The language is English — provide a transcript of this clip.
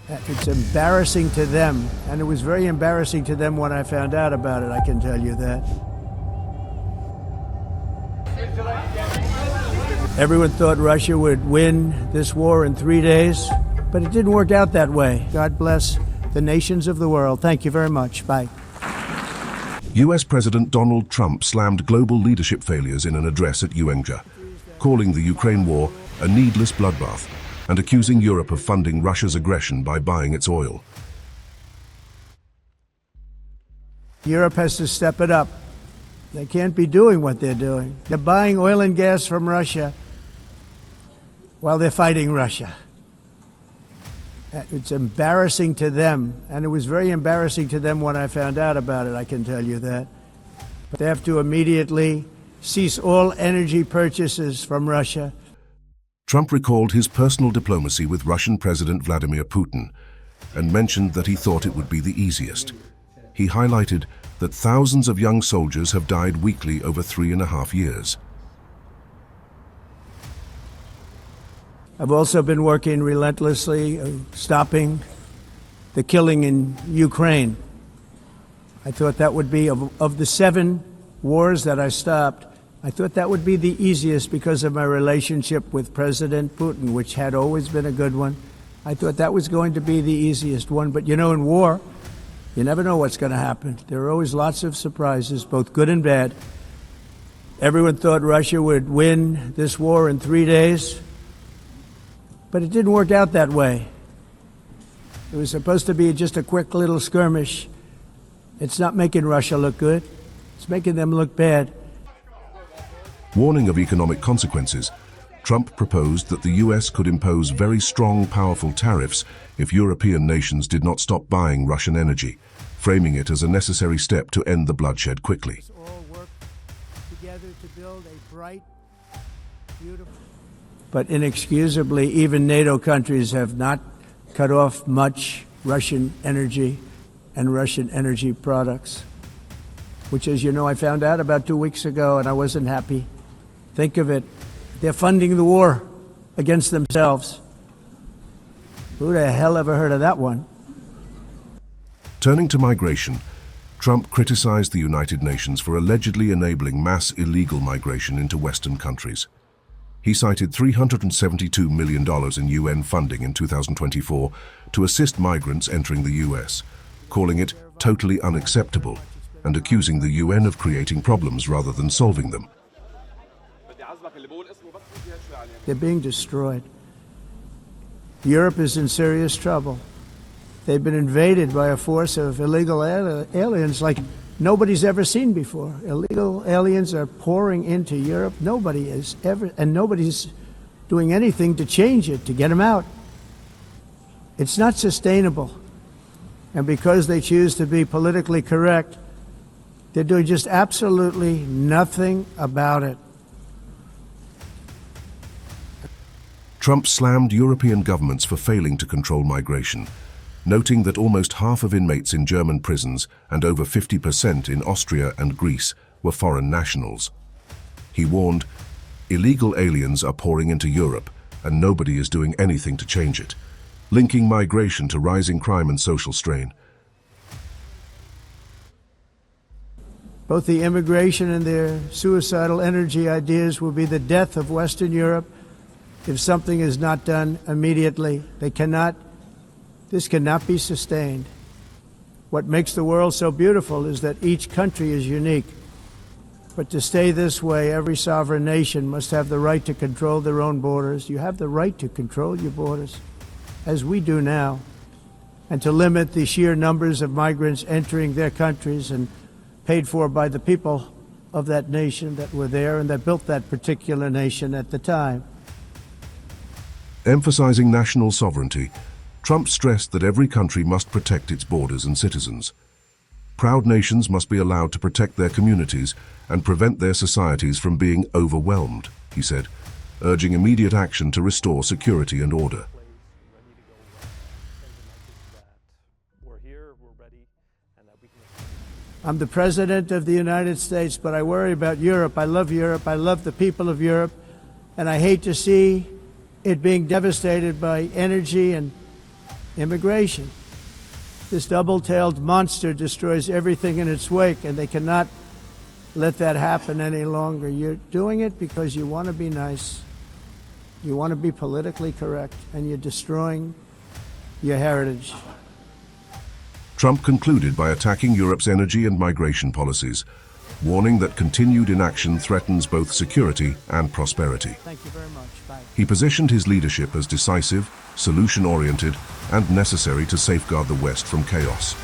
It's embarrassing to them, and it was very embarrassing to them when I found out about it, I can tell you that. Everyone thought Russia would win this war in 3 days, but it didn't work out that way. God bless the nations of the world. Thank you very much. Bye. US President Donald Trump slammed global leadership failures in an address at UNGA, calling the Ukraine war a needless bloodbath and accusing Europe of funding Russia's aggression by buying its oil. Europe has to step it up. They can't be doing what they're doing. They're buying oil and gas from Russia while they're fighting Russia. It's embarrassing to them, and it was very embarrassing to them when I found out about it, I can tell you that. But they have to immediately cease all energy purchases from Russia. Trump recalled his personal diplomacy with Russian President Vladimir Putin and mentioned that he thought it would be the easiest. He highlighted that thousands of young soldiers have died weekly over 3.5 years. I've also been working relentlessly, stopping the killing in Ukraine. I thought that would be, of the 7 wars that I stopped, I thought that would be the easiest because of my relationship with President Putin, which had always been a good one. I thought that was going to be the easiest one. But you know, in war, you never know what's going to happen. There are always lots of surprises, both good and bad. Everyone thought Russia would win this war in 3 days, but it didn't work out that way. It was supposed to be just a quick little skirmish. It's not making Russia look good. It's making them look bad. Warning of economic consequences, Trump proposed that the US could impose very strong, powerful tariffs if European nations did not stop buying Russian energy, framing it as a necessary step to end the bloodshed quickly. Let's all work together to build a bright, beautiful... But inexcusably, even NATO countries have not cut off much Russian energy and Russian energy products, which, as you know, I found out about 2 weeks ago, and I wasn't happy. Think of it. They're funding the war against themselves. Who the hell ever heard of that one? Turning to migration, Trump criticized the United Nations for allegedly enabling mass illegal migration into Western countries. He cited $372 million in UN funding in 2024 to assist migrants entering the US, calling it totally unacceptable and accusing the UN of creating problems rather than solving them. They're being destroyed. Europe is in serious trouble. They've been invaded by a force of illegal aliens like nobody's ever seen before. Illegal aliens are pouring into Europe. Nobody is ever, and nobody's doing anything to change it, to get them out. It's not sustainable. And because they choose to be politically correct, they're doing just absolutely nothing about it. Trump slammed European governments for failing to control migration, noting that almost half of inmates in German prisons and over 50% in Austria and Greece were foreign nationals. He warned, illegal aliens are pouring into Europe and nobody is doing anything to change it, linking migration to rising crime and social strain. Both the immigration and their suicidal energy ideas will be the death of Western Europe if something is not done immediately. This cannot be sustained. What makes the world so beautiful is that each country is unique. But to stay this way, every sovereign nation must have the right to control their own borders. You have the right to control your borders, as we do now, and to limit the sheer numbers of migrants entering their countries and paid for by the people of that nation that were there and that built that particular nation at the time. Emphasizing national sovereignty, Trump stressed that every country must protect its borders and citizens. Proud nations must be allowed to protect their communities and prevent their societies from being overwhelmed, he said, urging immediate action to restore security and order. I'm the President of the United States, but I worry about Europe. I love Europe. I love the people of Europe. And I hate to see it being devastated by energy and immigration. This double-tailed monster destroys everything in its wake, and they cannot let that happen any longer. You're doing it because you want to be nice, you want to be politically correct, and you're destroying your heritage. Trump concluded by attacking Europe's energy and migration policies, warning that continued inaction threatens both security and prosperity. Thank you very much. Bye. He positioned his leadership as decisive, solution-oriented, and necessary to safeguard the West from chaos.